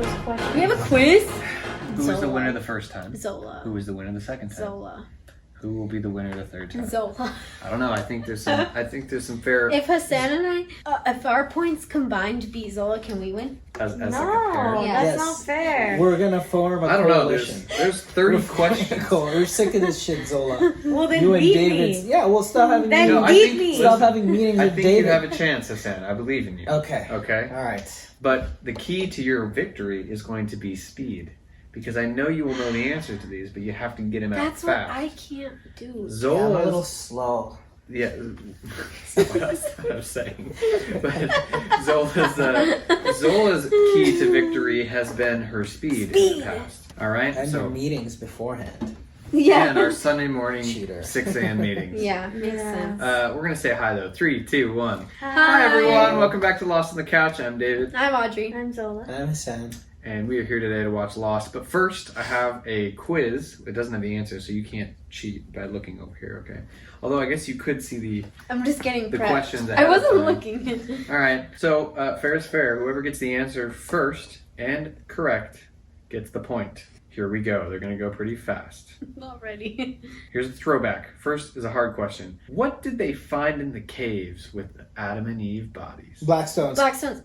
those questions. We have a quiz. Who was the winner the first time? Zola. Who was the winner the second time? Zola. Who will be the winner the third time? Zola. I don't know. I think there's some fair. If Hassan and I, if our points combined beat Zola, can we win? As like a pair. No, Yeah. that's not fair. We're gonna form a I don't know. coalition. There's 30 questions. We're sick of this shit, Zola. Well, then You and beat David's. me. Yeah, we'll stop having Then No, meetings. I beat think- me. Stop having meetings I with think David. you have a chance, Hassan. I believe in you. Okay. Okay. All right. But the key to your victory is going to be speed. Because I know you will know the answer to these, but you have to get them out That's what fast. I can't do. Yeah, I'm a Zola's little slow. Yeah, that's what I was saying. But Zola's key to victory has been her speed in the past. All right, And your so meetings beforehand. and our Sunday morning Cheater. 6 a.m. meetings. Yeah, makes Yeah. sense. We're gonna say hi though. 3, 2, 1. Hi. Hi everyone, welcome back to Lost on the Couch. I'm David, I'm Audrey. I'm Zola. I'm Hassan. and we are here today to watch Lost. But first, I have a quiz. It doesn't have the answer, so you can't cheat by looking over here. Okay. Although I guess you could see the. I'm just getting The prepped. questions ahead I of wasn't time. looking. All right, so fair is fair. Whoever gets the answer first and correct gets the point. Here we go. They're going to go pretty fast. Not ready. Here's a throwback. First is a hard question. What did they find in the caves with the Adam and Eve bodies? Blackstones. Blackstones.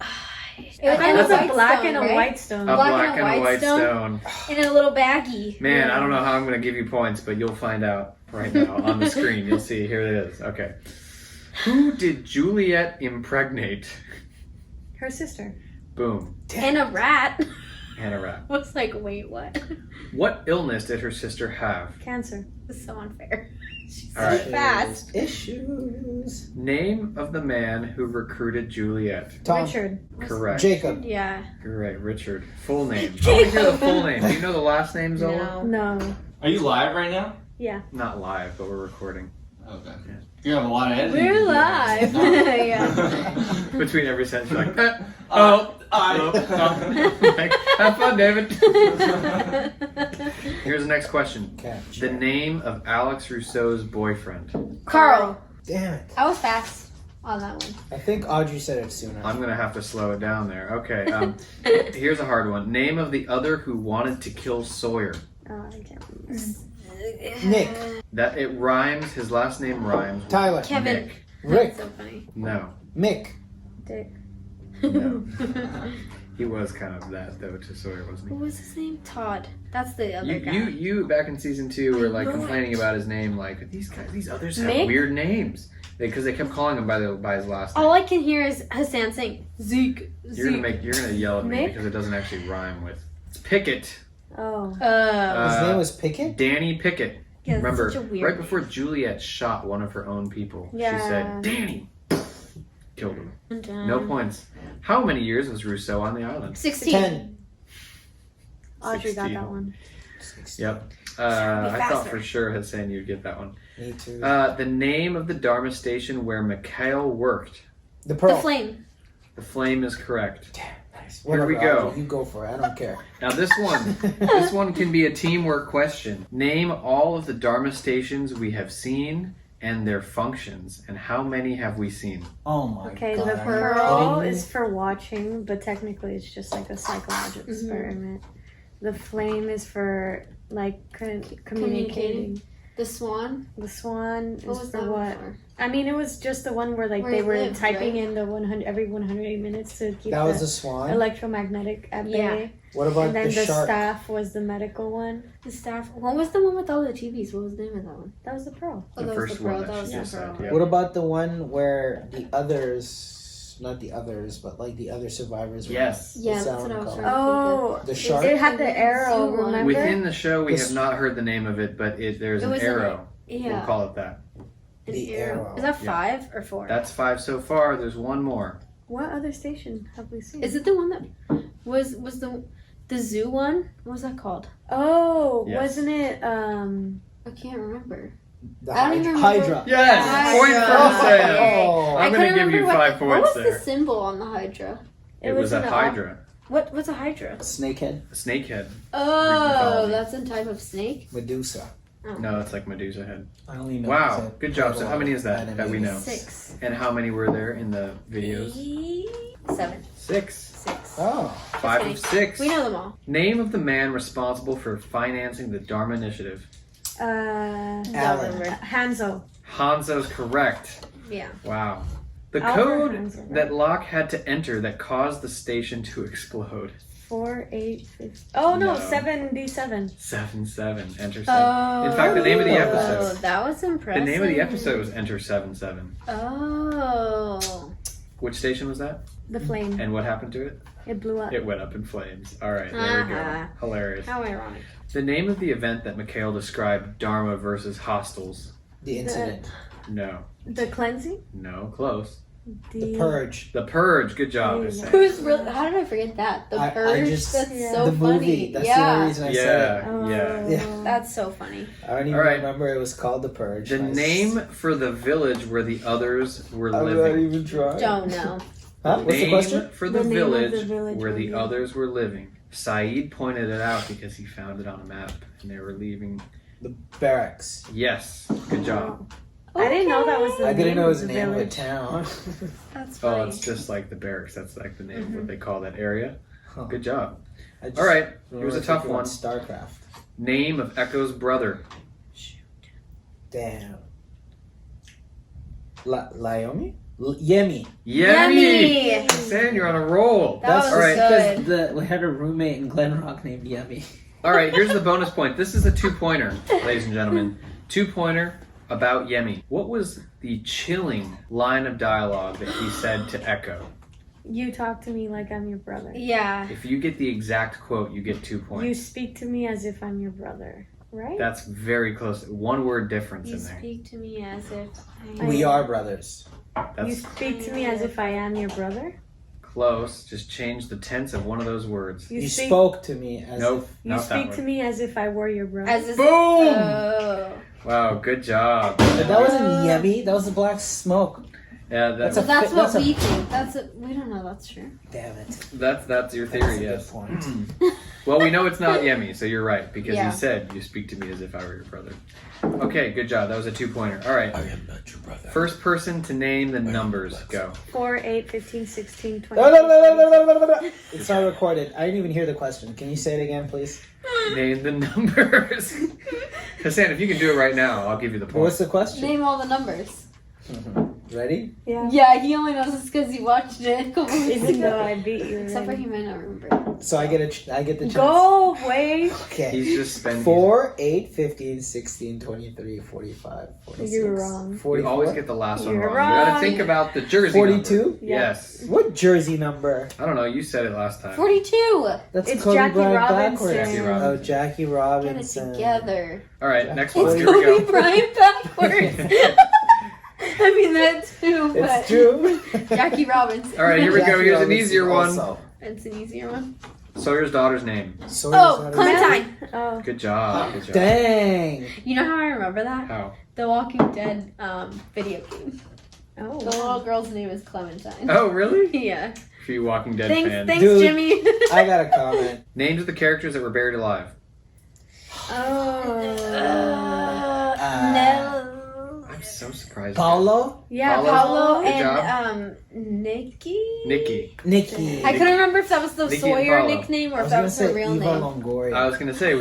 It was a black and a right? white stone. A Black black and a white stone. In a little baggie. Man, I don't know how I'm going to give you points, but you'll find out right now on the screen. You'll see. Here it is. Okay. Who did Juliet impregnate? Her sister. Boom. And a rat. And a rat. I was like, wait, what? What illness did her sister have? Cancer. This is so unfair. She's All so right. fast. Issues. Name of the man who recruited Juliet. Tom. Richard. Correct. Jacob. Yeah. You're right, Richard. Full name. I want to hear the full name. Do you know the last name, Zola? No. No. Are you live right now? Yeah. Not live, but we're recording. Okay. You have a lot of editing. We're to do. live. Yeah. Between every sentence, you're like, oh, like, have fun, David. Here's the next question. Catch. The name of Alex Rousseau's boyfriend. Carl. Damn it. I was fast on that one. I think Audrey said it sooner. I'm going to have to slow it down there. Okay. Here's a hard one. Name of the other who wanted to kill Sawyer. I can't remember. Nick. That it rhymes. His last name rhymes. with Tyler. Kevin. Nick. Rick. That's so funny. No. Mick. Dick. No. He was kind of that though to Sawyer, wasn't What he? was his name? Todd. That's the other guy. You back in season 2 were like I know complaining about his name, like these others have Mick? weird names because they kept calling him by his last name. All I can hear is Hassan saying Zeke. You're gonna yell at me Mick? because it doesn't actually rhyme with. It's Pickett. Oh. His Uh, name was Pickett? Danny Pickett. Yeah, that's Remember, such a weird right before Juliet shot one of her own people, she Yeah. said, "Danny," killed him. name. No points. How many years was Rousseau on the island? 16. 10. Audrey got 16. that one. Yep. Be I thought faster. for sure Hassan you'd get that one. Me too. The name of the Dharma station where Mikhail worked. the Pearl. The Flame. The Flame is correct. Damn, nice. Here we Whatever, go. Audrey, you go for it. I don't care. Now this one can be a teamwork question. Name all of the Dharma stations we have seen and their functions, and how many have we seen? Oh my Okay, god. the are you pearl kidding me? is for watching, but technically it's just like a psychological experiment. The flame is for like communicating. The Swan. The swan What is was for that what? one for? I mean, it was just the one where like Where they it were lived, typing right? in the 100 every 108 minutes to keep That the was the swan. electromagnetic at bay. What about And then the the shark? staff was the medical one. The staff. What was the one with all the TVs? What was the name of that one? That was the pearl. Oh, The that first was the Pearl. one that That was she the just Pearl. said, yeah. What about the one where the others, not the others, but like the other survivors? were- Yes. Yeah, what's that's that what I one was called? trying Oh, The shark? it had the arrow. Zoo one. Remember? Within the show, we This- have not heard the name of it, but there's It an was an- arrow. Yeah. We'll call it that. An The arrow. Is that Yeah. 5 or 4? That's 5 so far. There's one more. What other station have we seen? Is it the one that was the zoo one? What was that called? Oh, Yes. wasn't it? I can't remember. The I don't even remember. Hydra. Yes! Hydra. Point for Hassan. Oh. I'm I going to couldn't give you remember 5 what points was there. the symbol on the Hydra? It was a in the- Hydra. What's a Hydra? Snakehead. A snakehead. Oh, mythology. that's a type of snake. Medusa. No, it's like Medusa head. I only know. Wow, because I good job. played a So lot how many of is that we anime. know? 6. And how many were there in the videos? 7. 6. 6. Oh. 5 of 6. We know them all. Name of the man responsible for financing the Dharma Initiative. Alan. Hanzo. Hanzo's correct. Yeah. Wow. The Albert code Hanzo, right? that Locke had to enter that caused the station to explode. 4, 8, 6. Oh no, No. 77. 7-7. Enter 7. Oh. In fact, the name of the episode. That was impressive. The name of the episode was Enter 7-7. Oh. Which station was that? The flame. And what happened to it? It blew up. It went up in flames. All right, there we go. Hilarious. How ironic. The name of the event that Mikhail described, Dharma versus Hostiles. The incident. No. The cleansing? No. Close. The purge. The Purge. Good job, Yeah. Hassan. Who's real? How did I forget that? The I Purge. just- That's Yeah. so the funny. movie. That's the yeah. only reason I said it. Yeah. Yeah. That's so funny. I don't even All right. remember it was called The Purge. The name for the village where the others were I'm not living. even trying. Don't know. Huh? What's the Name question? for the The name of village, the village where the where the- others were living. Saeed pointed it out because he found it on a map and they were leaving. The barracks. Yes. Good job. I didn't know that was the I name didn't know it was of the the name of a village. town. That's Oh, funny. it's just like the barracks. That's like the name of what they call that area. Huh. Good job. I just All right. remember Here's a tough thinking about one. StarCraft. Name of Echo's brother. Damn. Laomi? Yemi. Yemi! Sam, you're on a roll. That was All right. good. We had a roommate in Glen Rock named Yummy. All right, here's the bonus point. This is a 2-pointer, ladies and gentlemen. 2-pointer about Yemi. What was the chilling line of dialogue that he said to Echo? You talk to me like I'm your brother. Yeah. If you get the exact quote, you get 2 You points. speak to me as if I'm your brother. Right? That's very close. 1 word difference You in there. speak to me as if I We are brothers. You That's speak to me as if I am your brother? close. Just change the tense of one of those words. You spoke to me as Nope, if... You not that speak to one. me as if I were your brother. as if Boom! Oh. Wow, good job. But that wasn't Yemi. That was the black smoke. Yeah, That's So a- that's what that's a- we think. We don't know that's true. Damn it. that's your That's theory, a yes. good point. Well, we know it's not Yemi, so you're right, because Yeah. you said you speak to me as if I were your brother. Okay, good job. That was a 2-pointer. All right. I am not your brother. First person to name the numbers. Go. 4, 8, 15, 16, 20. It's not recorded. I didn't even hear the question. Can you say it again, please? Name the numbers. Hassan, if you can do it right now, I'll give you the point. What's the question? Name all the numbers. Ready? Yeah. Yeah, he only knows this because he watched it a couple weeks Even though ago. I beat you. Except for already. he might not remember. So I get the chance. Go away. Okay. He's just spending. 4, 8, 15, 16, 23, 45, 46. You're wrong. You 44. always get the last one You're wrong. You gotta wrong. think about the jersey 42? number. Yes. What jersey number? I don't know. You said it last time. 42. That's It's Kobe Jackie Bryant Robinson. backwards. Jackie Robinson. Oh, Jackie Get it Robinson. together. All right, next It's one. It's Here we Kobe go. Bryant backwards. I mean that too, but It's true. Jackie Robinson. All right, here we go. Jackie Here's an Robinson easier one. also. It's an easier one. Sawyer's daughter's name. So Oh, is that Clementine. Oh. Good job. Good job. Dang. You know how I remember that? How? The Walking Dead video game. Oh. The little girl's name is Clementine. Oh, really? Yeah. For you Walking Dead Thanks, fans. thanks, Dude, Jimmy. I got a comment. Names of the characters that were buried alive. Oh. No. I'm so surprised. Paulo? Yeah, Paulo. Paulo Good and Nikki. Nikki. Nikki. I couldn't remember if that was the Nikki and Sawyer Paulo. nickname I or if was that gonna was her say real Eva name. Longoria. I was gonna say,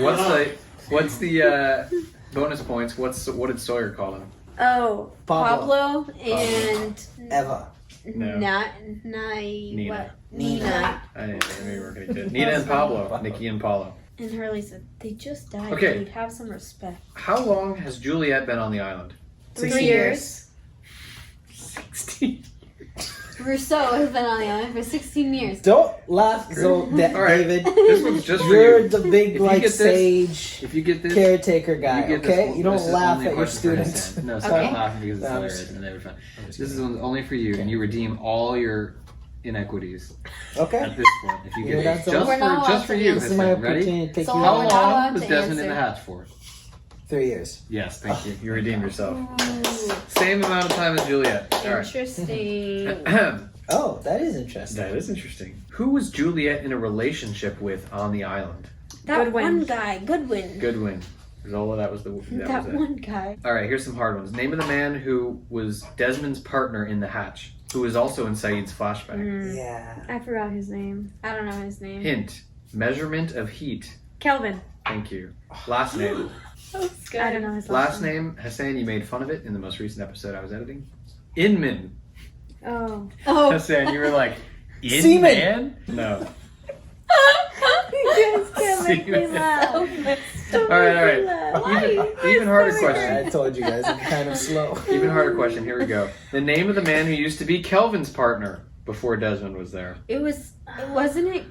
what's the bonus points? What did Sawyer call him? Oh. Pablo and Eva. No. Nina. What? Nina. I didn't know you were gonna get it. Nina and Pablo. Nikki and Paulo. And Hurley said, they just died. Okay. Dude. Have some respect. How long has Juliet been on the island? 3 years. 16. Rousseau has been on the island for 16 years. Don't laugh, All right. David. This one's just for You're you. the big, If you like, get this- sage If you get this, caretaker guy, you get this okay? one- You don't this is laugh only a at your question for students. Hassan. No, stop Okay. laughing because it's No, I'm hilarious just- and never fun. This is only for you, and you redeem all your inequities Okay? at this point. If you Yeah, get that's this, all. We're not allowed just for to you, This is answer. my Hassan. Ready? opportunity to take So you we're How not out. allowed long was to Desmond in answer. the hatch for? 3 years. Yes, thank you. You redeemed yourself. Ooh, Same amount of time as Juliet. All right. interesting. Oh, that is interesting. That is interesting. Who was Juliet in a relationship with on the island? That Goodwin. one guy, Goodwin. Goodwin. Zola, that was the. That That was it. one guy. All right, here's some hard ones. Name of the man who was Desmond's partner in the hatch. who was also in Saeed's flashback. Yeah. I forgot his name. I don't know his name. Hint, measurement of heat. Kelvin. Thank you. Last name. I don't know his Last name, Hassan, you made fun of it in the most recent episode I was editing. Inman. Oh. Oh. Hassan, you were like, Seaman. Inman? No. You guys can't make me Seaman. laugh. All right. Even harder question. I told you guys, I'm kind of slow. Even harder question. Here we go. The name of the man who used to be Kelvin's partner before Desmond was there. Wasn't it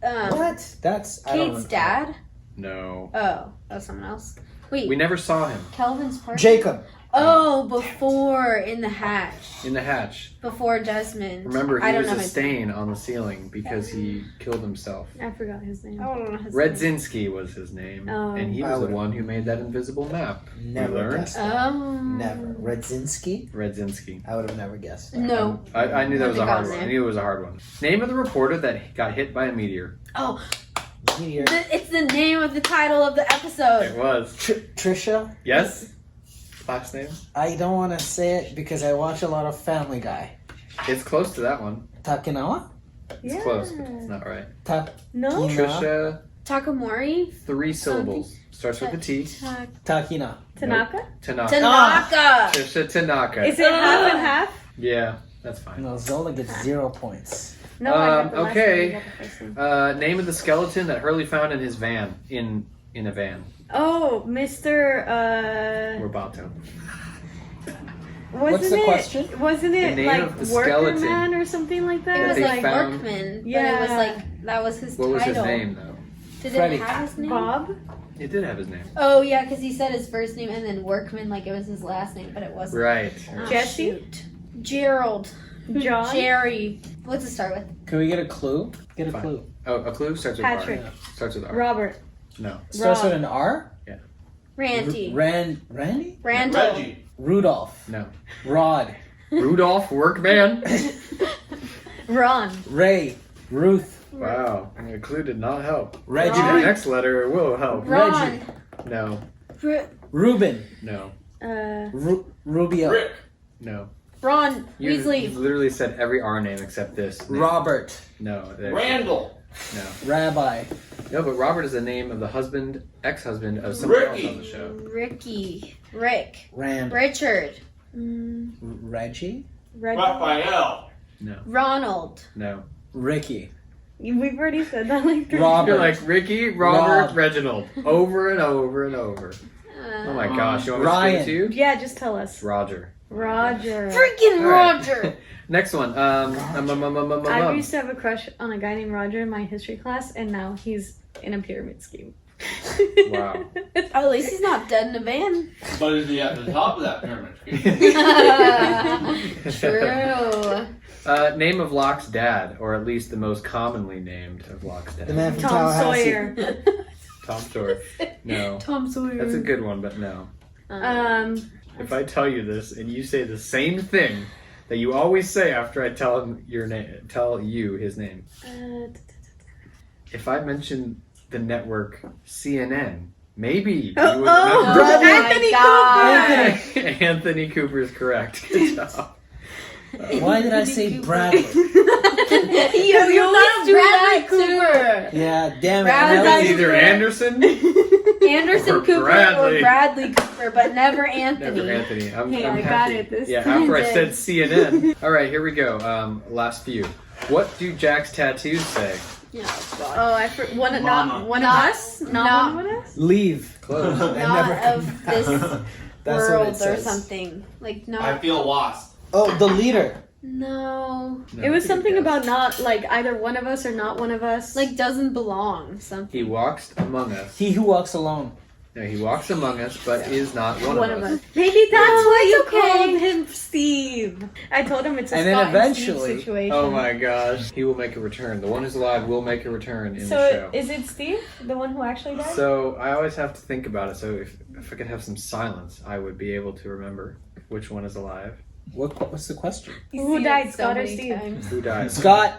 What? That's I don't Kate's know. dad? No. Oh, that was someone else. Wait, We never saw him Kelvin's partner? Jacob. Oh, before in the hatch. in the hatch. Before Desmond. Remember, I he don't was know a his stain on the ceiling because he killed himself. I forgot his name. I don't know his name. Redzinski was his name, Oh. and he I was the would've- one who made that invisible map. Never learned? guessed that. Never. Oh. Redzinski? Redzinski. I would have never guessed that. No. I knew that was a Nothing hard got one. there. I knew it was a hard one. Name of the reporter that got hit by a meteor. Oh, Meteor. it's the name of the title of the episode. It was. Trisha? Yes? Last name? I don't want to say it because I watch a lot of Family Guy. It's close to that one. Takinawa? It's close, but it's not right. No? Trisha, Takamori? 3 syllables. Starts with a T. Takina. Tanaka? Tanaka. Tanaka. Trisha Tanaka. Is it half and half? Yeah, that's fine. No, Zola gets 0 points. No, I got the last okay. name, I got the first name. Name of the skeleton that Hurley found in his van. In a van. Oh, Mr. Roboto. Wasn't What's the it, question? Wasn't The it name like of the Worker skeleton. Man or something like that? It was they like found- Workman, but Yeah. it was like, that was his What was title. his name, though? Did Freddie. it have his name? Bob? It did have his name. Oh, yeah, because he said his first name and then Workman like it was his last name, but it wasn't. Right. Oh, Jesse? shoot. Gerald. John? Jerry. What's it start with? Can we get a clue? Get a Fine. clue. Oh, a clue starts with Patrick. R. Starts with R. Robert. No. Starts Rob. with an R? Randy. Randy? Randall. Reggie. Rudolph. No. Rod. Rudolph Workman. Ron. Ray. Ruth. Wow. And the clue did not help. Reggie. The next letter will help. Ron. No. Ruben. No. Rubio. Rick. No. Ron. You've Weasley. literally said every R name except this. Name. Robert. No. Randall. No. Rabbi. No, but Robert is the name of the ex-husband of someone else Ricky. on the show. Ricky. Rick. Rand. Richard. Reggie. Raphael. Ronald. No. Ricky. We've already said that like 3 Robert. You're like Ricky, Robert, Rob. Reginald. Over and over and over. Oh my gosh. You want me to Ryan. give it to you? Yeah, just tell us. It's Roger. Roger. Freaking All right. Roger. Next one. I used to have a crush on a guy named Roger in my history class, and now he's in a pyramid scheme. Wow. At least he's not dead in a van. But is he at the top of that pyramid? True. Name of Locke's dad, or at least the most commonly named of Locke's dad. The man from Tom Tallahassee. Sawyer. Tom Sawyer. No. Tom Sawyer. That's a good one, but no. If I tell you this and you say the same thing that you always say after I tell him your name, tell you his name. If I mention the network CNN, maybe you would remember. Oh Anthony my Cooper! God. Anthony Cooper is correct. Good job. Why did I say Bradley? You always do that, Cooper. Yeah, damn it. Bradley. I It's was- either Anderson, Anderson Or Cooper Bradley. or Bradley Cooper, but never Anthony. never Anthony. I'm Hey, I got happy. it this Yeah, time. after I said CNN. All right, here we go. Last few. What do Jack's tattoos say? Oh, one of Mama. one of Not- us? not- Not one of us? Leave. Close. I Not never of come this back. That's what world it or says. something. Like, I not. feel lost. Oh, the leader. No. No, It was that's a good something guess. about not like either one of us or not one of us. Like, doesn't belong. Something. He walks among us. He who walks alone. No, he walks among us, but is not one of us. Maybe that's why you it's okay. called him Steve. I told him it's a And then Scott and eventually- Steve situation. Oh my gosh. He will make a return. The one who's alive will make a return in the So show. is it Steve, the one who actually died? So I always have to think about it. So if I could have some silence, I would be able to remember which one is alive. What's the question? You Who see died, it so Scott or many Steve? times. Who died? Scott.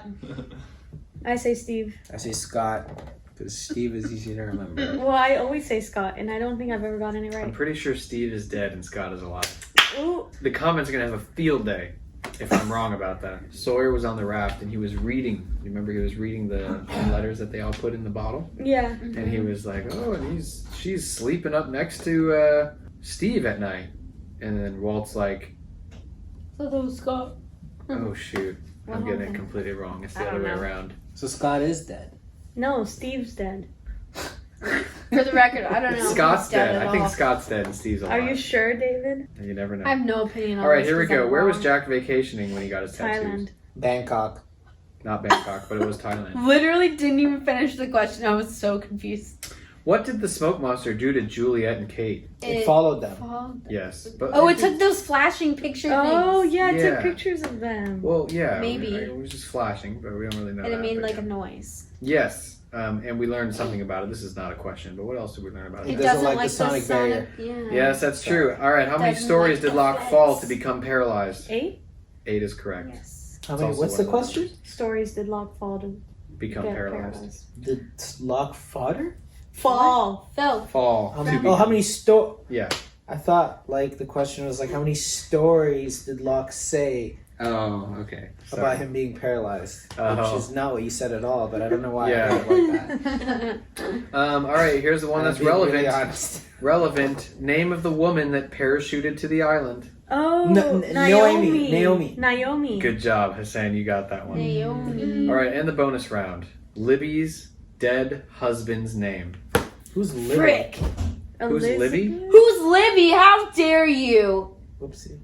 I say Steve. I say Scott because Steve is easy to remember. Well, I always say Scott, and I don't think I've ever gotten it I'm right. pretty sure Steve is dead and Scott is alive. Ooh, The comments are gonna have a field day. if I'm wrong about that. Sawyer was on the raft and he was reading. You remember he was reading the letters that they all put in the bottle? Yeah. And he was like, oh, and she's sleeping up next to Steve at night. And then Walt's like, So that was Scott. oh shoot, I'm getting it completely wrong. It's the other way around. So Scott is dead. No, Steve's dead. For the record, I don't know. Scott's if he's dead dead. at I think all. Scott's dead and Steve's alive. Are you sure, David? You never know. I have no opinion on All right, this here we 'cause go. I'm Where was wrong. Jack vacationing when he got his tattoos? Thailand. Bangkok. Not Bangkok, but it was Thailand. Literally didn't even finish the question. I was so confused. What did the smoke monster do to Juliet and Kate? It followed them. Yes. But Oh, it took those flashing picture Oh, things. yeah, it Yeah. took pictures of them. Well, yeah. Maybe. It was just flashing, but we don't really know And that. it made but like yeah. a noise. Yes. And we learned something about it. This is not a question, but what else did we learn about It it? doesn't like the sonic barrier. Yeah. Yes, that's true. All right, how many Doesn't stories like did the Locke fence. fall to become paralyzed? 8 8 is correct. Yes. How It's many? also What's one the of the question? stories did Locke fall to Become get paralyzed. Did Locke fodder? Fall. Fell. Fall. How to many, how many Yeah. I thought like the question was like how many stories did Locke say Oh, okay. about him being paralyzed? Oh. Which is not what you said at all, but I don't know why Yeah. I read it like that. All right, here's the one that's I'm being relevant. really honest. Relevant. Name of the woman that parachuted to the island. Oh, Naomi. Naomi. Good job, Hassan. You got that one. Naomi. All right, and the bonus round. Libby's dead husband's name. Who's Libby? Frick. Who's Libby? Who's Libby? How dare you? Whoopsie.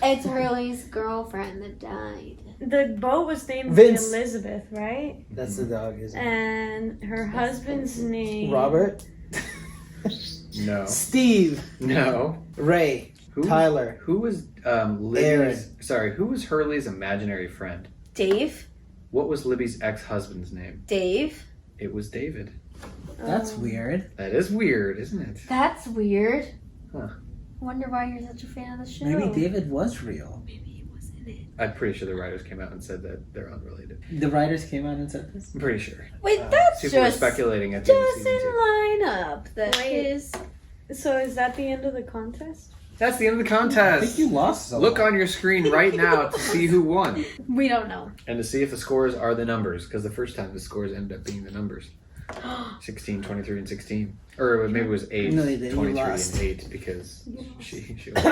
It's Hurley's girlfriend that died. The boat was named Vince. Elizabeth, right? That's the dog, isn't it? And her husband's name. Robert? No. Steve. No. Ray. Who? Tyler. Who was Libby's? Sorry, who was Hurley's imaginary friend? Dave. What was Libby's ex-husband's name? Dave. It was David. That's weird. That is weird, isn't it? That's weird. Huh. Wonder why you're such a fan of the show. Maybe David was real. Maybe he was in it. I'm pretty sure the writers came out and said that they're unrelated. The writers came out and said this. I'm pretty sure. Wait, that's People were just speculating at the end of season doesn't 2. line up. That Wait. is. So is that the end of the contest? That's the end of the I contest. think you lost Zola. Look on your screen right now to see who won. We don't know. And to see if the scores are the numbers, because the first time the scores ended up being the numbers. 16, 23, and 16. Or maybe it was 8, No, you 23, lost. and 8, because she All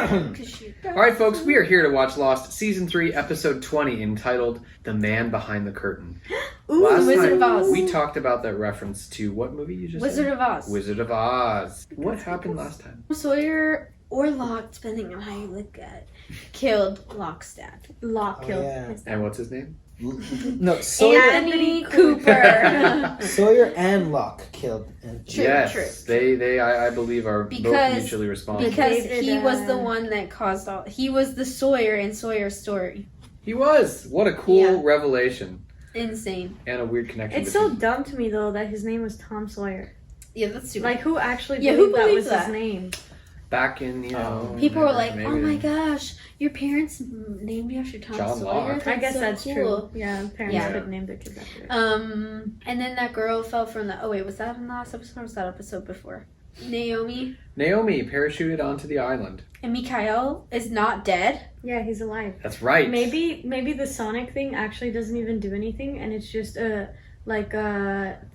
Alright folks, we are here to watch Lost Season 3, Episode 20, entitled The Man Behind the Curtain. Ooh, Last Wizard time, of Oz. we talked about that reference to what movie you just Wizard said? of Oz. Wizard of Oz. What happened last time? Sawyer or Locke, depending on how you look at it, killed Locke's dad. Locke Oh, killed yeah. his dad. And what's his name? No, Sawyer, Anthony Cooper. Sawyer and Locke killed him. True, yes, true. I believe are both Because- mutually responsible. Because David, he was the one that caused all. He was the Sawyer in Sawyer's story. He was! What a cool Yeah. revelation. Insane. And a weird connection. It's so between- dumb to me though that his name was Tom Sawyer. Yeah, that's super. Like who actually Yeah, who believed that believes was that? his name? Back in, People were like, maybe "Oh my gosh, your parents named you after Tom John Sawyer." Locke. I guess so that's cool. true. Yeah, parents Yeah. could name their kids after it. And then that girl fell from the. Oh wait, was that in the last episode? Or was that episode before? Naomi Naomi parachuted onto the island. and Mikhail is not dead. Yeah, he's alive. That's right. Maybe the Sonic thing actually doesn't even do anything, and it's just a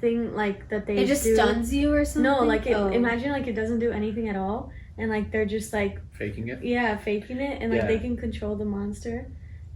thing like that they It just do. stuns you or something. No, like Oh. imagine like it doesn't do anything at all, and like they're just like Faking it. faking it, and like Yeah. they can control the monster,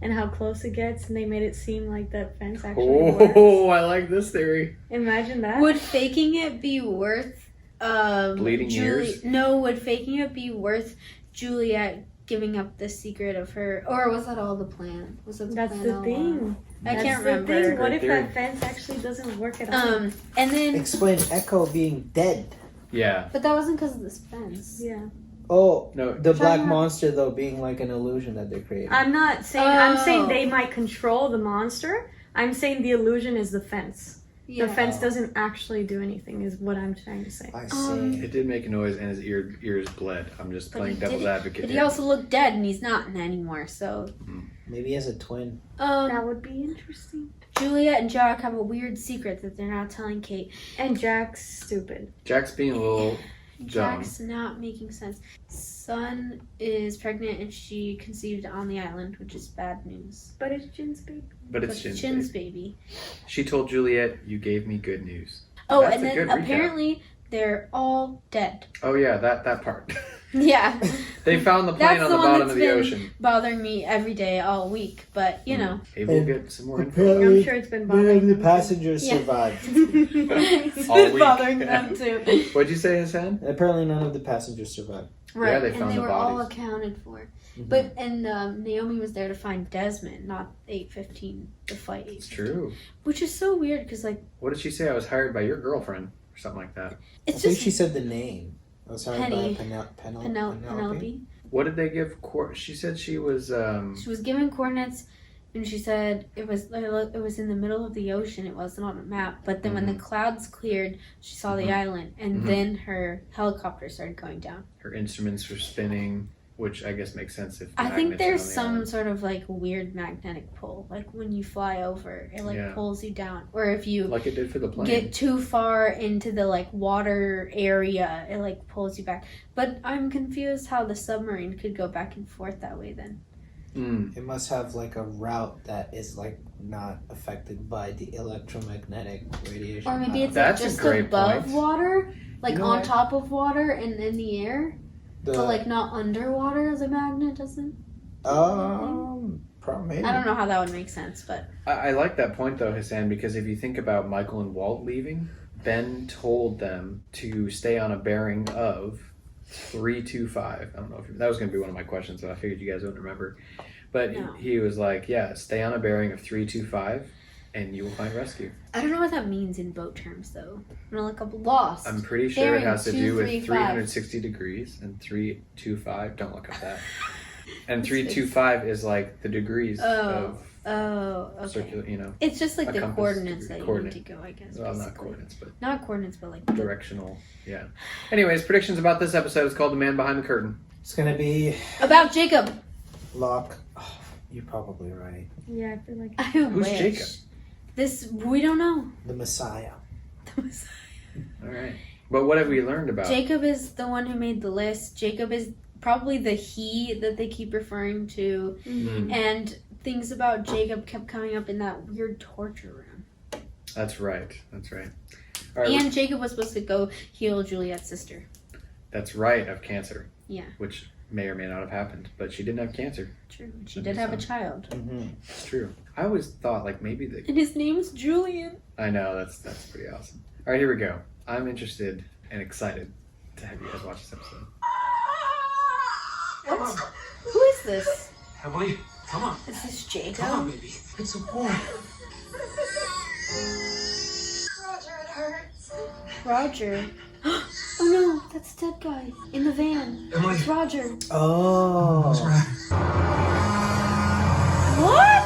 and how close it gets, and they made it seem like that fence actually Oh, works. I like this theory. Imagine that. Would faking it be worth Bleeding ears? No, would faking it be worth Juliet giving up the secret of her, or was that all the plan? Was that the That's plan the all thing. along? I That's can't the remember. thing. What if Theory. that fence actually doesn't work at all? And then, Explain Echo being dead. Yeah. but that wasn't because of this fence. Yeah. Oh, No. the black China. monster though being like an illusion that they created. I'm not saying. I'm Oh. saying they might control the monster. I'm saying the illusion is the fence. Yeah. The fence doesn't actually do anything. Is what I'm trying to say. I see. It did make a noise and his ears bled. I'm just But playing he devil's did- advocate But he here. also looked dead, and he's not anymore. So, Maybe he has a twin. That would be interesting. Juliet and Jack have a weird secret that they're not telling Kate. And Jack's stupid. Jack's being a little Jack's not making sense. Sun is pregnant and she conceived on the island, which is bad news. But it's Jin's baby. But it's Jin's baby. She told Juliet, "You gave me good news." Oh, That's and a then good recap. apparently they're all dead. Oh yeah, that part. Yeah. They found the plane That's on the the one bottom that's of the been ocean. bothering me every day, all week. But, you know. Maybe we'll get some more info. Apparently, I'm sure it's been none bothering of the them. passengers Yeah. survived. It's All been week. bothering them too. What'd you say, Hassan? Apparently, none of the passengers survived. Right, Yeah, they and found they the were all bodies. accounted for. Mhm. But Naomi was there to find Desmond, not 8:15 to fight 8:15. It's true. Which is so weird because like What did she say? I was hired by your girlfriend or something like that. I it's think just she said the name. I was hired Penny. by Penelope. What did they give? She said she was. She was given coordinates, and she said it was in the middle of the ocean. It wasn't on a map. But then when the clouds cleared, she saw the island, and then her helicopter started going down. Her instruments were spinning, which I guess makes sense if. I think magnets are there's on the some island. sort of like weird magnetic pull, like when you fly over, it like Yeah. pulls you down, or if you Like it did for the plane. get too far into the like water area, it like pulls you back. But I'm confused how the submarine could go back and forth that way then. It must have like a route that is like not affected by the electromagnetic radiation. Or maybe it's That's a like just great above point. water, like You know on what? top of water and in the air, The, but like not underwater as a magnet doesn't. probably. I don't know how that would make sense, but I like that point though, Hassan, because if you think about Michael and Walt leaving, Ben told them to stay on a bearing of 325. I don't know if that was going to be one of my questions, but I figured you guys wouldn't remember. But No. he was like, "Yeah, stay on a bearing of 325, and you will find rescue." I don't know what that means in boat terms though. I'm gonna look up lost. I'm pretty sure Bearing it has to do with 235. 360 degrees and 325. Don't look up that. And 325 is like the degrees of Oh, okay. circular. You know, It's just like a the compass coordinates that you coordinate. need to go, I guess. well, not basically. coordinates, but Not coordinates, but like directional. Yeah. Anyways, predictions about this episode is called "The Man Behind the Curtain." It's gonna be about Jacob. Locke. Oh, you're probably right. Yeah, I feel like I Who's wish. Jacob? This we don't know. The Messiah. All right. But what have we learned about? Jacob is the one who made the list. Jacob is probably the he that they keep referring to, and things about Jacob kept coming up in that weird torture room. That's right. That's right. All right. And Jacob was supposed to go heal Juliet's sister. That's right. Of cancer. Yeah. Which may or may not have happened, but she didn't have cancer. True. She That did makes have a sense. child. Mm-hmm. It's true. I always thought like maybe the. And his name's Julian. I know that's pretty awesome. All right, here we go. I'm interested and excited to have you guys watch this episode. What? Who is this? Emily, come on. Is this Jacob? Come on, baby. It's a boy. Roger, it hurts. Roger. Oh no, that's the dead guy in the van. Emily. It's Roger. Oh. What's wrong? What?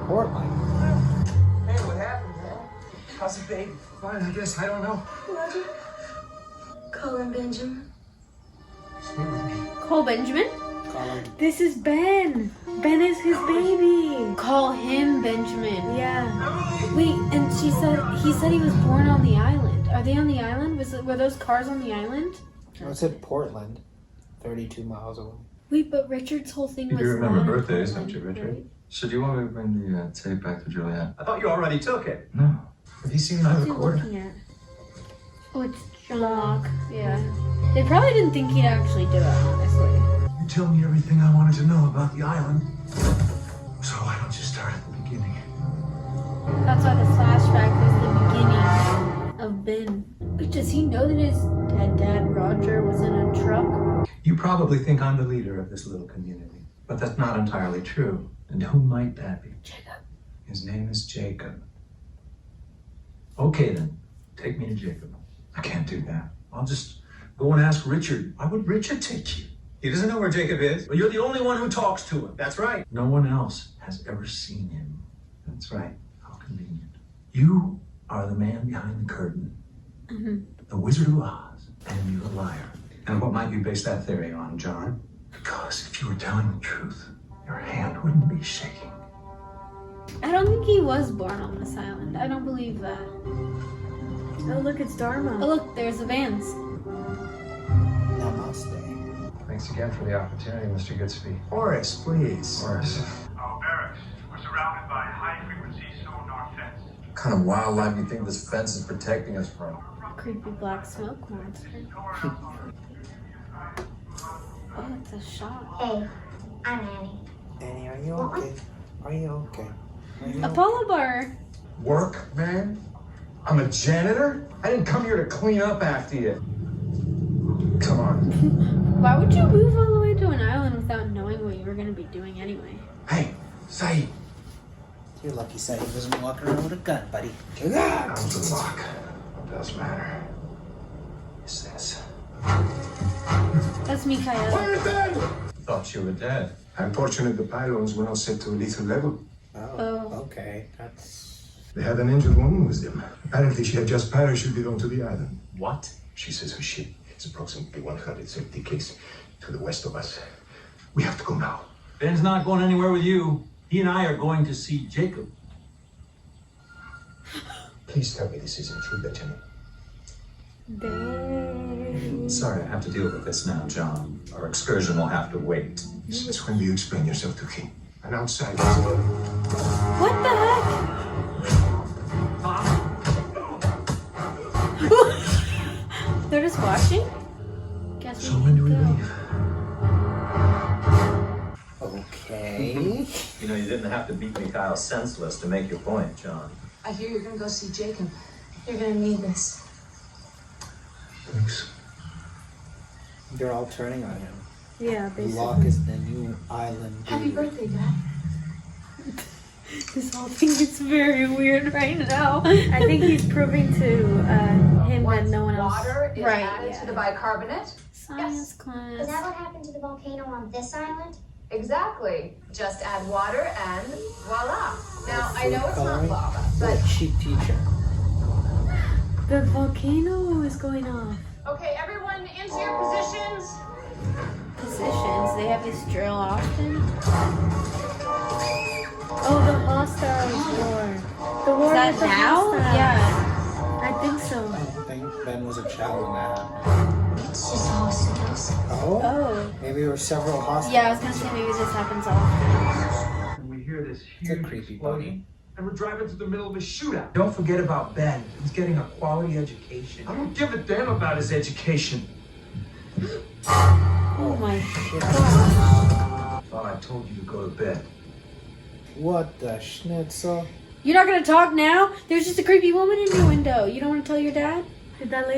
Portland. Hey, what happened, man? How's the baby? Fine, I guess. I don't know. Roger. Call him Benjamin. Stay with me. Call Benjamin? Colin. this is Ben. Ben is his baby. Call him Benjamin. Yeah. Wait, and he said he was born on the island. Are they on the island? Were those cars on the island? I said Portland. 32 miles away. Wait, but Richard's whole thing You was do remember not- birthdays, don't you, Richard? Right? So do you want me to bring the tape back to Juliet? I thought you already took it. No. Have you seen my What's he recorder? looking at? Oh, it's Locke. Yeah. They probably didn't think he'd actually do it, honestly. You tell me everything I wanted to know about the island. So why don't you start at the beginning? That's why the flashback was the beginning of Ben. Wait, does he know that his dad Roger was in a truck? You probably think I'm the leader of this little community, but that's not entirely true. And who might that be? Jacob. His name is Jacob. Okay then, take me to Jacob. I can't do that. I'll just go and ask Richard. Why would Richard take you? He doesn't know where Jacob is, but you're the only one who talks to him. That's right. No one else has ever seen him. That's right. How convenient. You are the man behind the curtain, the Wizard of Oz, and you're a liar. And what might you base that theory on, John? Because if you were telling the truth, your hand wouldn't be shaking. I don't think he was born on this island. I don't believe that. Oh, look, it's Dharma. Oh, look, there's the vans. Namaste. Thanks again for the opportunity, Mr. Goodspeed. Horace, please. Horace. Barracks. We're surrounded by high-frequency sonar fence. What kind of wildlife do you think this fence is protecting us from? Creepy black smoke monster. Oh, it's a shot. Hey, I'm Annie. Annie, are you okay? Are you okay? Are you Apollo bar. Work, man? I'm a janitor? I didn't come here to clean up after you. Come on. Why would you move all the way to an island without knowing what you were going to be doing anyway? Hey, Saeed. You're lucky Saeed wasn't walking around with a gun, buddy. How's the lock? It does matter. Is this? That's Mikhail. Thought you were dead. Unfortunately, the pylons were not set to a lethal level. Oh. Okay. That's... They had an injured woman with them. Apparently, she had just parachuted onto the island. What? She says her ship is approximately 170 k's to the west of us. We have to go now. Ben's not going anywhere with you. He and I are going to see Jacob. Please tell me this isn't true, Benjamin. Dang. Sorry, I have to deal with this now, John. Our excursion will have to wait. Since when do you explain yourself to him? An outsider. What the heck? They're just watching? Guess So when do we go. leave? Okay. You know, you didn't have to beat Mikhail senseless to make your point, John. I hear you're gonna go see Jacob. You're gonna need this. Thanks. They're all turning on him. Yeah, basically. Locke is the new island. Happy dude. birthday, Dad. This whole thing is very weird right now. I think he's proving to him that no one else. Water is Right, added yeah. to the bicarbonate. Science Is class. that what happened to the volcano on this island? Exactly. Just add water and voila. Now, I know it's not Coloring? lava, What but a cheap teacher. The volcano is going off. okay, everyone into your positions. Positions. They have this drill often. Oh, the hostile war. The war Is that with the now? hostiles. Yeah. I think so. I don't think Ben was a child in that. It's just hostiles. Oh? Oh. Maybe there were several hostiles. Yeah, I was gonna say maybe this happens often. And we hear this It's a creepy bunny. and we're driving through the middle of a shootout. Don't forget about Ben. He's getting a quality education. I don't give a damn about his education. Oh my gosh. Thought I told you to go to bed. What the schnitzel? You're not gonna talk now? There's just a creepy woman in your window. You don't want to tell your dad? Was that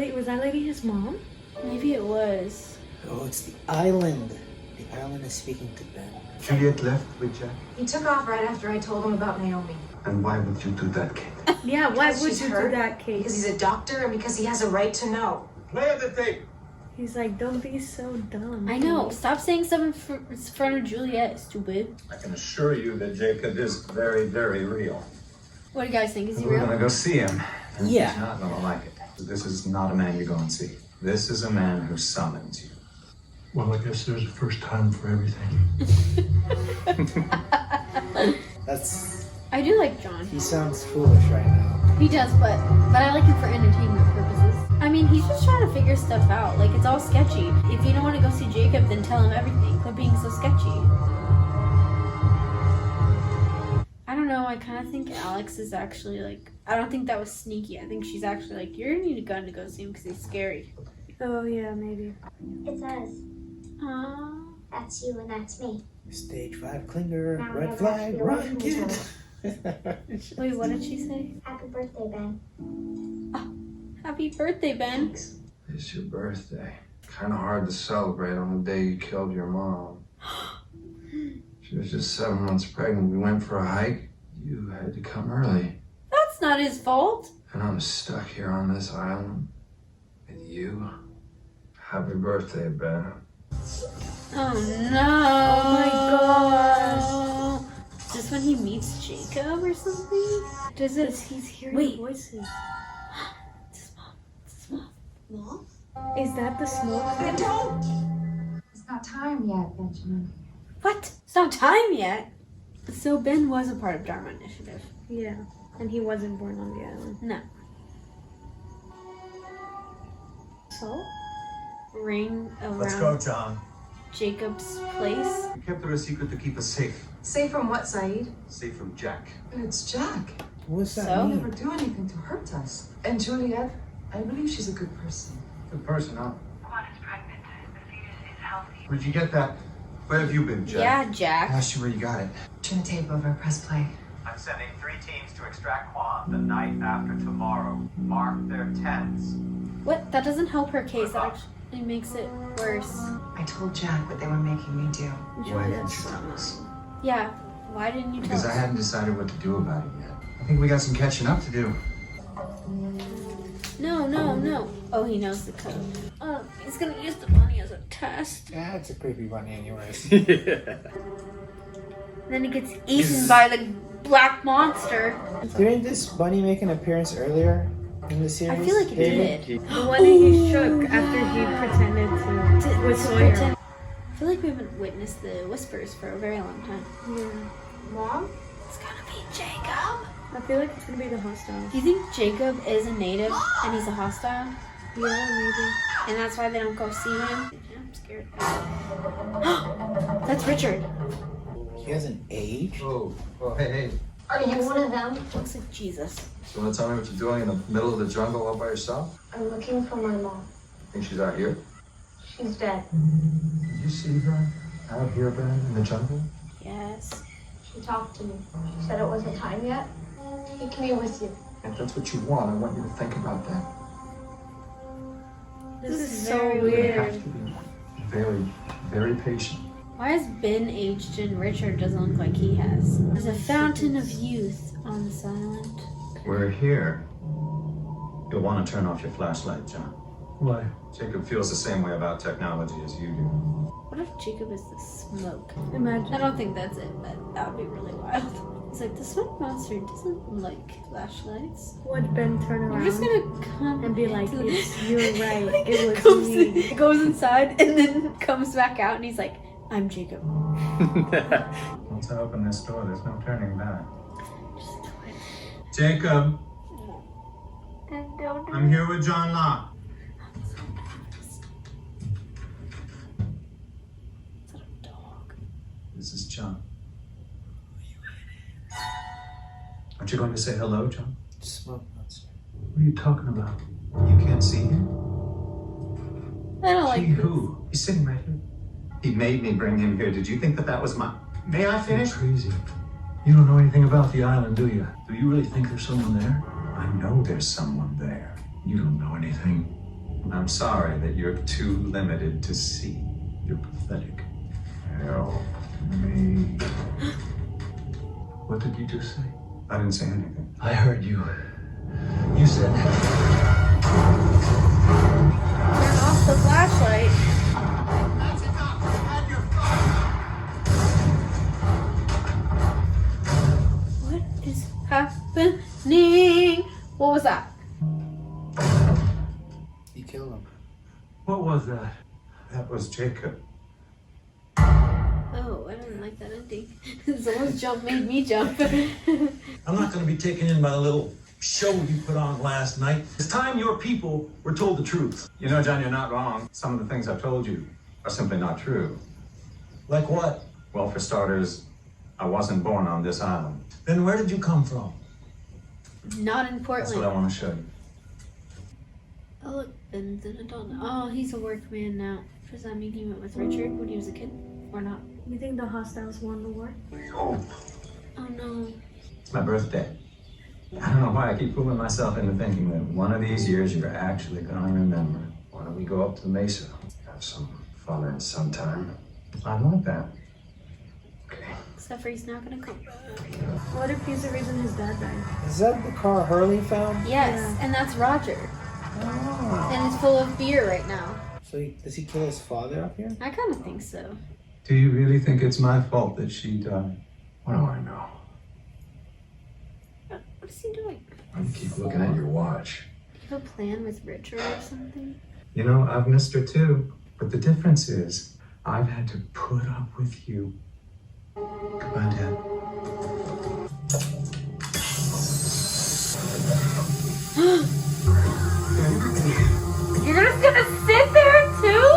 lady his mom? Maybe it was. Oh, it's the island. The island is speaking to Ben. Juliet left with Jack. He took off right after I told him about Naomi. And why would you do that, Kate? Yeah, why Because would she's you do hurt, that, Kate? Because he's a doctor and because he has a right to know. Play the tape. He's like, don't be so dumb. I know. Stop saying stuff in front of Juliet, stupid. I can assure you that Jacob is very, very real. What do you guys think? Is he We're real? gonna go see him. And Yeah. He's not gonna like it. This is not a man you go and see. This is a man who summons you. Well, I guess there's a first time for everything. That's... I do like John. He sounds foolish right now. He does, but I like him for entertainment purposes. I mean, he's just trying to figure stuff out. Like, it's all sketchy. If you don't want to go see Jacob, then tell him everything. Quit being so sketchy. I don't know. I kind of think Alex is actually like... I don't think that was sneaky. I think she's actually like, you're gonna need a gun to go see him because he's scary. Oh, yeah, maybe. It's us. Aww. That's you and that's me. Stage 5 clinger, Now red we're flag, actually away run, from each kid. Wait, what did she say? Happy birthday, Ben. Happy birthday, Ben. It's your birthday. Kind of hard to celebrate on the day you killed your mom. She was just 7 months pregnant. We went for a hike. You had to come early. That's not his fault. And I'm stuck here on this island with you. Happy birthday, Ben. Oh no. Oh my gosh. Is this when he meets Jacob or something? Does it? He's hearing Wait. voices. It's mom. Mom? Is that the smoke? It's not time yet, Benjamin. What? It's not time yet. So Ben was a part of Dharma Initiative. Yeah. And he wasn't born on the island. No. ring Let's go, around John. Jacob's place. We kept it a secret to keep us safe. Safe from what, Saeed? Safe from Jack. But it's Jack. What's that So? He'll mean? never do anything to hurt us. And Juliet, I believe she's a good person. Good person, huh? Quan is pregnant. The fetus is healthy. Where'd you get that? Where have you been, Jack? Yeah, Jack. Ask you where you got it. Turn the tape over, press play. I'm sending 3 teams to extract Quan the night after tomorrow. Mark their tents. What? That doesn't help her case. That actually makes it worse. I told Jack what they were making me do. Why didn't you tell us? Yeah. Why didn't you tell Because I us? hadn't decided what to do about it yet. I think we got some catching up to do. No, no, no. Oh, he knows the code. Oh, he's gonna use the bunny as a test. Yeah, it's a creepy bunny anyways. Yeah. Then he gets eaten by the black monster. Didn't this bunny make an appearance earlier in the series? I feel like it David? did. The one that he shook after he pretended to with Sawyer. Pretend- I feel like we haven't witnessed the whispers for a very long time. Yeah. Mom? It's gonna be Jacob. I feel like it's gonna be the hostile. Do you think Jacob is a native and he's a hostile? Yeah, maybe. And that's why they don't go see him? Yeah, I'm scared. That's Richard. He hasn't aged? Oh, hey. Are you one of them? Looks like Jesus. So you want to tell me what you're doing in the middle of the jungle all by yourself? I'm looking for my mom. Think she's out here? She's dead. Did you see her out here, Ben, in the jungle? Yes. She talked to me. She said it wasn't time yet. Take me with you. If that's what you want, I want you to think about that. This is so very You have weird. to be very, very patient. Why has Ben aged and Richard doesn't look like he has? There's a fountain of youth on this island. We're here. You'll want to turn off your flashlight, John. Why? Jacob feels the same way about technology as you do. What if Jacob is the smoke? Imagine. I don't think that's it, but that would be really wild. It's like the smoke monster doesn't like flashlights. Would Ben turn around You're just gonna come and be like, to- "It's you're right. Like, It was comes me." in- goes inside and then comes back out and he's like, I'm Jacob. Once I open this door, there's no turning back. Jacob, I'm here with John Locke. Is that a dog? This is John. Aren't you going to say hello, John? Smoke monster. What are you talking about? You can't see him? I don't like He this. who? He's sitting right here. He made me bring him here. Did you think that was my... May I You're finish? crazy. You don't know anything about the island, do you? Do you really think there's someone there? I know there's someone there. You don't know anything. I'm sorry that you're too limited to see. You're pathetic. Help me. What did you just say? I didn't say anything. I heard you. You said... Turn off the flashlight. What is happening? What was that? You killed him. What was that? That was Jacob. Oh, I didn't like that ending. Zola's jump made me jump. I'm not going to be taken in by the little show you put on last night. It's time your people were told the truth. You know, John, you're not wrong. Some of the things I've told you are simply not true. Like what? Well, for starters, I wasn't born on this island. Then where did you come from? Not in That's what I Portland. want to show you. Oh, look, Ben's an adult now. Oh, he's a workman now. Does that mean he went with Richard when he was a kid? Or not? You think the hostiles won the war? Oh no. It's my birthday. I don't know why I keep fooling myself into thinking that one of these years you're actually going to remember. Why don't we go up to the mesa? Have some fun at some time. I want that. Okay. Except for he's not gonna come back. What if he's the reason his dad died? Is that the car Hurley found? Yes, Yeah. and that's Roger. Oh. And it's full of beer right now. So does he kill his father up here? I kind of think so. Do you really think it's my fault that she died? What do I know? What is he doing? You keep looking at your watch. Do you have a plan with Richard or something? You know, I've missed her too. But the difference is, I've had to put up with you. Goodbye, Dad. You're just gonna sit there too?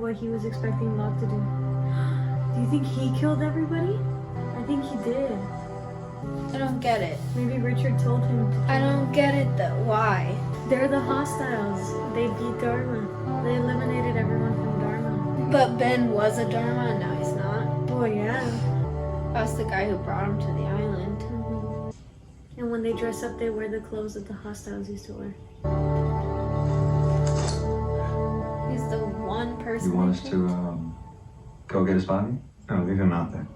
what he was expecting Locke to do. Do you think he killed everybody? I think he did. I don't get it. Maybe Richard told him to kill I don't get it though. Why? They're the hostiles. They beat Dharma. They eliminated everyone from Dharma. But Ben was a Dharma and now he's not. Oh yeah. That's the guy who brought him to the island. And when they dress up, they wear the clothes that the hostiles used to wear. He's the one person. You want us to go get his body? No, leave him out there.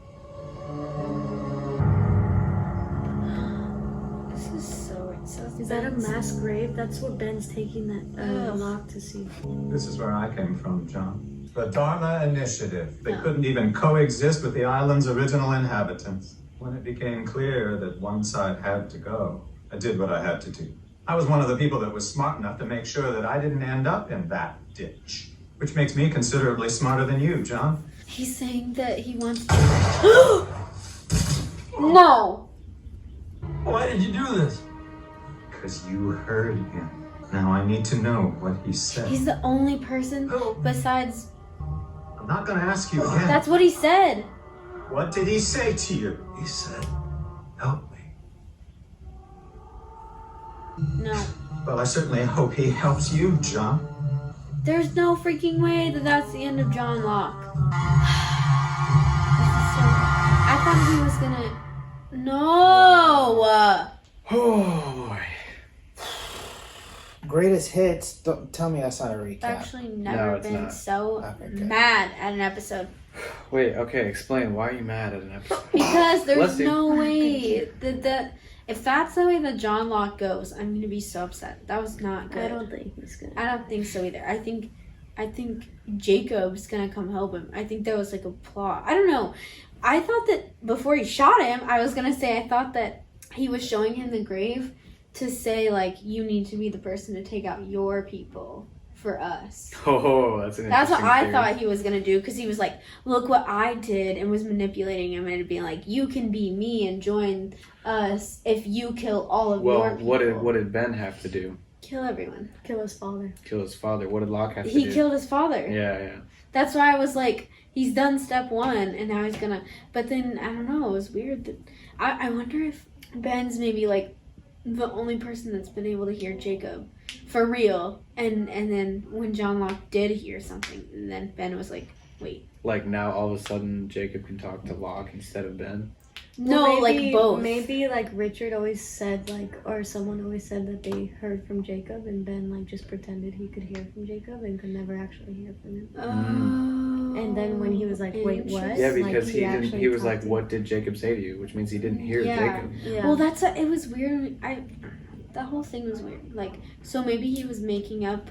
This is so Is that a mass grave? That's what Ben's taking that Locke to see. This is where I came from, John. The Dharma Initiative. They couldn't even coexist with the island's original inhabitants. When it became clear that one side had to go, I did what I had to do. I was one of the people that was smart enough to make sure that I didn't end up in that ditch. Which makes me considerably smarter than you, John. He's saying that he wants to... No! Why did you do this? Because you heard him. Now I need to know what he said. He's the only person besides... I'm not gonna ask you again. That's what he said. What did he say to you? He said, help me. No. Well, I certainly hope he helps you, John. There's no freaking way that that's the end of John Locke. I thought he was gonna... No! Oh boy. Greatest hits. Don't tell me that's not a recap. I've actually never it's been not. so mad at an episode. Wait, okay, explain. Why are you mad at an episode? Because there's Let's see. no way that if that's the way that John Locke goes, I'm gonna be so upset. That was not good. I don't think he's good. I don't think so either. I think Jacob's gonna come help him. I think that was like a plot. I don't know. I thought that before he shot him, I was gonna say I thought that he was showing him the grave to say like you need to be the person to take out your people for us. Oh, that's an That's what interesting I theory. thought he was gonna do, because he was like, look what I did, and was manipulating him into being like, you can be me and join us if you kill all of your people. What did Ben have to do? Kill everyone. Kill his father. Kill his father. What did Locke have to do? He killed his father. Yeah. That's why I was like, he's done step one, and now he's gonna... But then, I don't know, it was weird. That I wonder if Ben's maybe like the only person that's been able to hear Jacob for real, and then when John Locke did hear something, and then Ben was like, wait. Like now all of a sudden Jacob can talk to Locke instead of Ben? No, maybe, like both. Maybe like Richard always said or someone always said that they heard from Jacob, and Ben like just pretended he could hear from Jacob and could never actually hear from him. Oh. And then when he was like, wait, what? Yeah, because like, he was like, what did Jacob say to you? Which means he didn't hear Jacob. Yeah. Well, it was weird. That whole thing was weird. Like, so maybe he was making up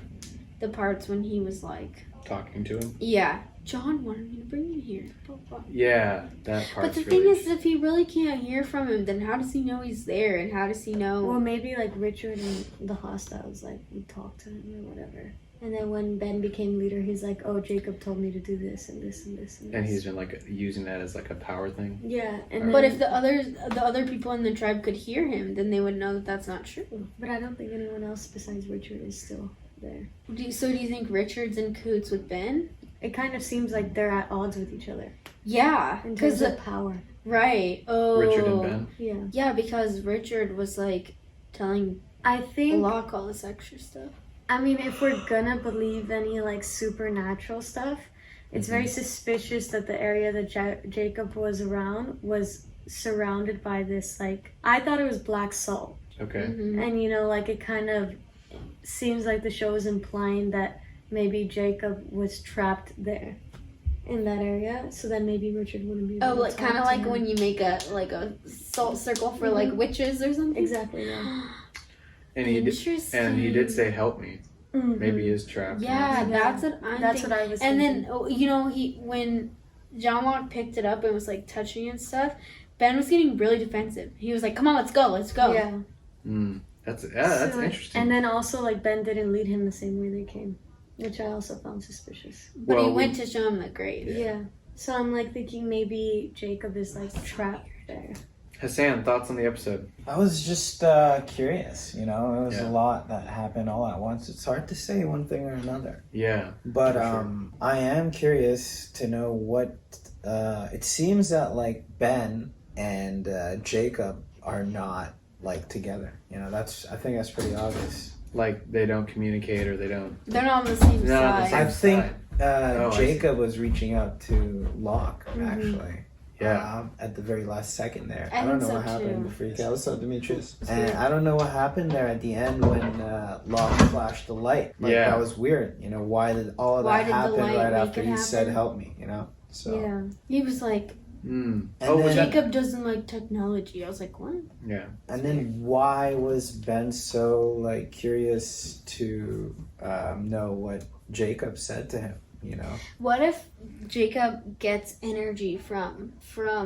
the parts when he was like... Talking to him? Yeah. John wanted me to bring you here. Blah, blah. Yeah, that part's But the really... thing is, if he really can't hear from him, then how does he know he's there? And how does he know... Well, maybe like Richard and the hostiles like would talk to him or whatever. And then when Ben became leader, he's like, oh, Jacob told me to do this and this and this and this. And he's been like using that as like a power thing? Yeah. And But if the other people in the tribe could hear him, then they would know that that's not true. But I don't think anyone else besides Richard is still there. So do you think Richard's in cahoots with Ben? It kind of seems like they're at odds with each other. Yeah. In terms of power. Right. Oh. Richard and Ben? Yeah. Yeah, because Richard was like telling Locke all this extra stuff. I mean, if we're gonna believe any like supernatural stuff, it's very suspicious that the area that Jacob was around was surrounded by this like, I thought it was black salt. Okay. And you know, like it kind of seems like the show is implying that maybe Jacob was trapped there in that area, so then maybe Richard wouldn't be able to like kind of like when you make a salt circle for like witches or something. Exactly. Yeah. And he did say help me. Maybe he is trapped. Yeah, that's what I'm That's what I was and thinking. then you know, when John Locke picked it up and was like touching and stuff, Ben was getting really defensive. He was like, come on, let's go. Yeah. That's So, interesting. And then also like Ben didn't lead him the same way they came, which I also found suspicious. But he went to show him the grave. Yeah. So I'm like thinking maybe Jacob is like trapped there. Hassan, thoughts on the episode? I was just curious, you know, it was a lot that happened all at once. It's hard to say one thing or another. Yeah. But I am curious to know what, it seems that like Ben and Jacob are not like together. You know, I think that's pretty obvious. Like they don't communicate or they don't. They're not on the same side. I think Jacob was reaching out to Locke actually. Yeah. At the very last second there. I don't know think what so, happened too. before you what's up, Demetrius? And I don't know what happened there at the end when Locke flashed the light. Like, that was weird. You know, why did all of that happen right after he said help me, you know? So yeah. He was like, Jacob doesn't like technology. I was like, what? Yeah. And then why was Ben so like curious to know what Jacob said to him? You know, what if Jacob gets energy from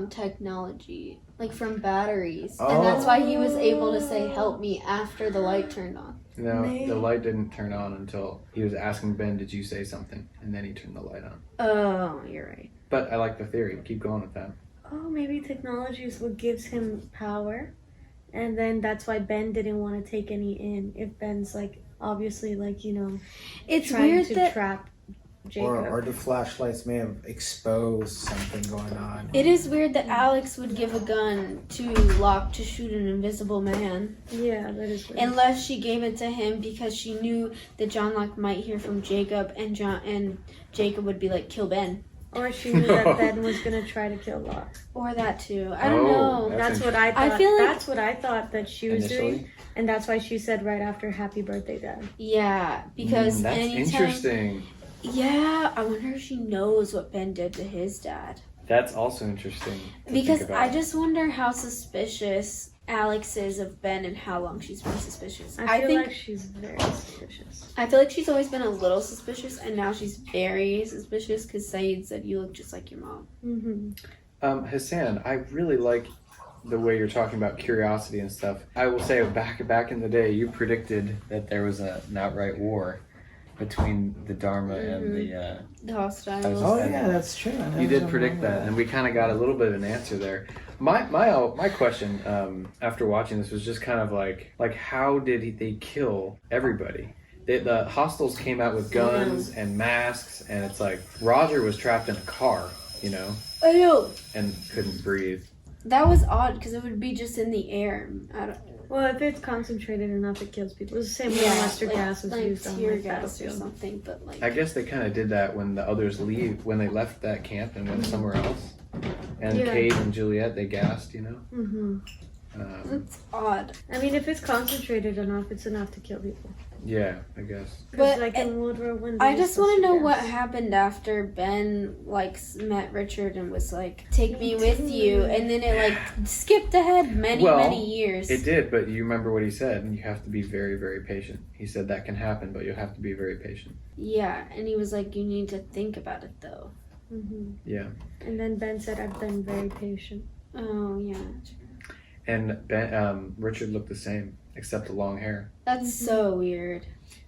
technology, like from batteries, and that's why he was able to say "help me" after the light turned on? No, the light didn't turn on until he was asking Ben, "Did you say something?" And then he turned the light on. Oh, you're right. But I like the theory. Keep going with that. Oh, maybe technology is what gives him power, and then that's why Ben didn't want to take any in. If Ben's like obviously like it's trying weird to that trap Jacob. Or the flashlights may have exposed something going on. It is weird that Alex would give a gun to Locke to shoot an invisible man. Yeah, that is weird. Unless she gave it to him because she knew that John Locke might hear from Jacob, and Jacob would be like, kill Ben. Or she knew that Ben was gonna try to kill Locke. Or that too. I don't know. That's what I thought. I feel like that's what I thought that she was doing, and that's why she said right after "Happy Birthday, Dad." Yeah, because that's interesting. Yeah, I wonder if she knows what Ben did to his dad. That's also interesting. Because I just wonder how suspicious Alex is of Ben and how long she's been suspicious. I think like she's very suspicious. I feel like she's always been a little suspicious, and now she's very suspicious because Saeed said you look just like your mom. Mm-hmm. Hassan, I really like the way you're talking about curiosity and stuff. I will say back in the day, you predicted that there was an outright war between the Dharma and the hostiles. Oh yeah, that's true. You did predict that, and we kind of got a little bit of an answer there. My question after watching this was just kind of like how did they kill everybody? The hostiles came out with guns and masks, and it's like Roger was trapped in a car, you know. I know. And couldn't breathe. That was odd because it would be just in the air. Well, if it's concentrated enough, it kills people. It's the same way mustard gas was used on tear gas or something. But like, I guess they kind of did that when the others when they left that camp and went somewhere else. And Kate and Juliet, they gassed, you know. Mm-hmm. That's odd. I mean, if it's concentrated enough, it's enough to kill people. Yeah, I guess. But like in World War I, I just want to know what happened after Ben met Richard and was like, "Take me with you," and then it like skipped ahead many years. It did, but you remember what he said, and you have to be very, very patient. He said that can happen, but you'll have to be very patient. Yeah, and he was like, "You need to think about it, though." Mm-hmm. Yeah. And then Ben said, "I've been very patient." Oh yeah. And Richard looked the same, except the long hair. That's so weird.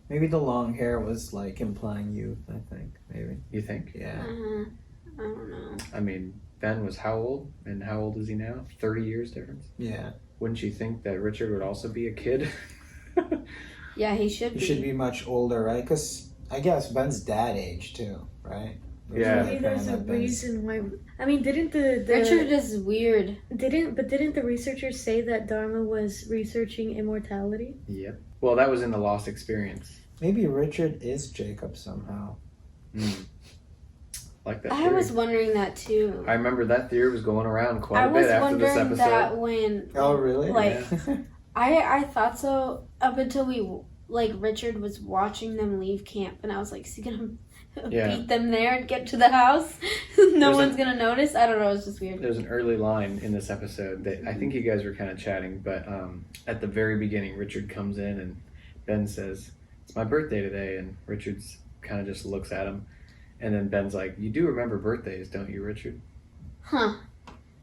Maybe the long hair was like implying youth, I think. Maybe. You think? Yeah. I don't know. I mean, Ben was how old? And how old is he now? 30 years difference? Yeah. Wouldn't you think that Richard would also be a kid? Yeah, he should be. He should be much older, right? Because I guess Ben's dad age too, right? Yeah. Maybe there's a reason why. I mean, didn't the Richard is weird. Didn't the researchers say that Dharma was researching immortality? Yep. Well, that was in the Lost Experience. Maybe Richard is Jacob somehow. Like that. I was wondering that too. I remember that theory was going around quite a bit after this episode. I was wondering that when. Oh really? Like, I thought so up until Richard was watching them leave camp, and I was like, is he gonna beat them there and get to the house? No one's gonna notice. I don't know. It's just weird. There's an early line in this episode that I think you guys were kind of chatting, but at the very beginning, Richard comes in and Ben says, "It's my birthday today," and Richard's kind of just looks at him, and then Ben's like, "You do remember birthdays, don't you, Richard?" Huh.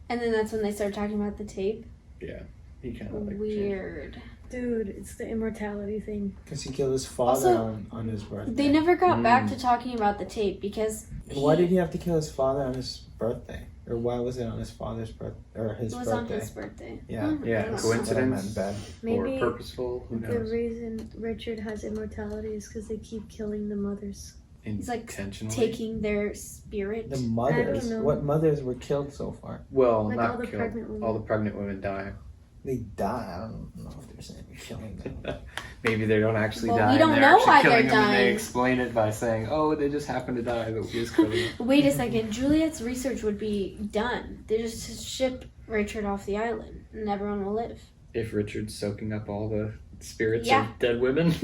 And then that's when they start talking about the tape. Yeah. He kind of like weird. Dude, it's the immortality thing. Because he killed his father on his birthday. They never got back to talking about the tape because... Why did he have to kill his father on his birthday? Or why was it on his father's birthday or his It was birthday? on his birthday. Yeah. Yeah, I don't know. coincidence Ben. Maybe or purposeful. Who the knows? reason Richard has immortality is because they keep killing the mothers. He's like Intentionally. taking their spirit. The mothers. know. What mothers were killed so far? Well, Like not all the killed. pregnant women. All the pregnant women die. They die. I don't know if they're saying they're killing them. Maybe they don't actually Well, die. we don't and know they're why actually they're killing them, and they dying. explain it by saying, "Oh, they just happened to die, but we just killed them." Wait a second. Juliet's research would be done. They just ship Richard off the island, and everyone will live. If Richard's soaking up all the spirits Yeah. of dead women.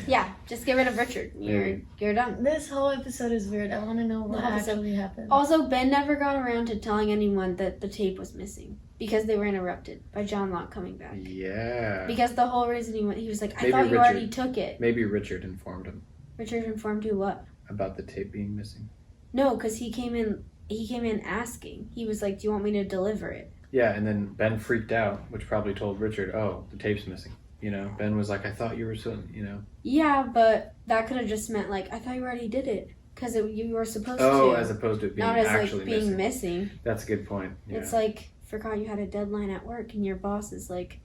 Yeah, just get rid of Richard. You're done. This whole episode is weird. I want to know what The whole actually happened. Also, Ben never got around to telling anyone that the tape was missing because they were interrupted by John Locke coming back. Yeah. Because the whole reason he was like, I Maybe thought you Richard- already took it. Maybe Richard informed him Richard informed you what? about the tape being missing. No, because he came in asking. He was like, do you want me to deliver it? Yeah, and then Ben freaked out, which probably told Richard, "Oh, the tape's missing." You know, Ben was like, "I thought you were so," you know. Yeah, but that could have just meant like, I thought you already did it. Because you were supposed Oh, to. as opposed to it being Not as actually like being missing. missing. That's a good point. Yeah. It's like, forgot you had a deadline at work and your boss is like,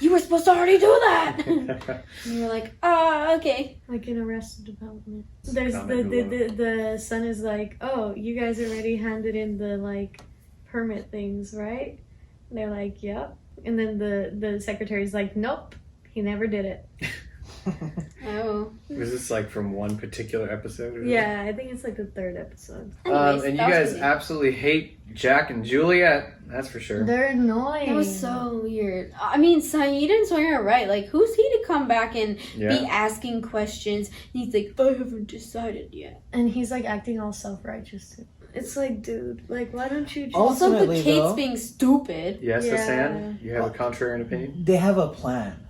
you were supposed to already do that. And you're like, okay. Like in Arrested Development. There's Comment the son is like, oh, you guys already handed in the like permit things, right? And they're like, yep. And then the secretary's like, nope, he never did it. Oh. Was this like from one particular episode? Or Yeah, I think it's like the third episode. Anyways, and you that was guys crazy. absolutely hate Jack and Juliet. That's for sure. They're annoying. That was so weird. I mean, Saeed and Sawyer are right. Like, who's he to come back and Yeah. be asking questions? And he's like, I haven't decided yet. And he's like acting all self-righteous too. It's like, dude, like, why don't you just... Also, but Ultimately, Kate's though- being stupid. Yes, Yeah. Hassan, you have a contrarian opinion? They have a plan,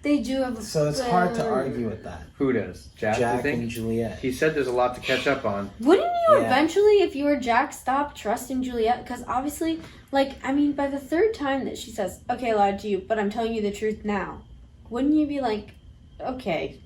They do have a so it's hard to plan. argue with that. Who does? Jack, you Jack think? and Juliet. He said there's a lot to catch up on. Wouldn't you Yeah. eventually, if you were Jack, stop trusting Juliet? Because obviously, like, I mean, by the third time that she says, okay, I lied to you, but I'm telling you the truth now, wouldn't you be like, okay.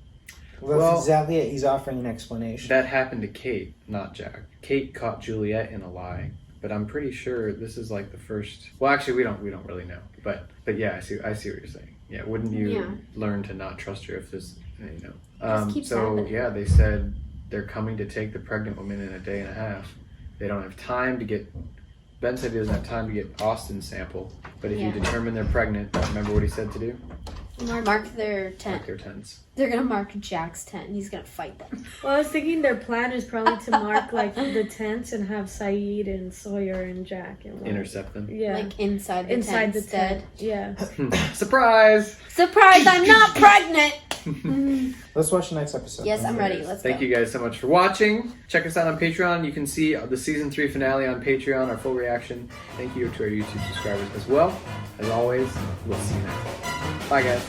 Well, Well- that's exactly it. He's offering an explanation. That happened to Kate, not Jack. Kate caught Juliet in a lie, but I'm pretty sure this is like the first. Well, actually, we don't really know. But yeah, I see what you're saying. Yeah, wouldn't you Yeah. learn to not trust her if this, you know? Just keeps So happening. yeah, they said they're coming to take the pregnant woman in a day and a half. They don't have time to get. Ben said he doesn't have time to get Austin's sample, but if Yeah. you determine they're pregnant, remember what he said to do? Mark their tent. Mark their tents. They're gonna mark Jack's tent, and he's gonna fight them. Well, I was thinking their plan is probably to mark, like, the tents and have Saeed and Sawyer and Jack and like, Intercept them. Yeah. Like inside the inside tent the instead. tent. Yeah. Surprise! Surprise! I'm not pregnant. Let's watch the next episode. Yes, I'm ready. Let's Thank go. you guys so much for watching. Check us out on Patreon. You can see the season 3 finale on Patreon, our full reaction. Thank you to our YouTube subscribers as well. As always, we'll see you next time. Bye, guys.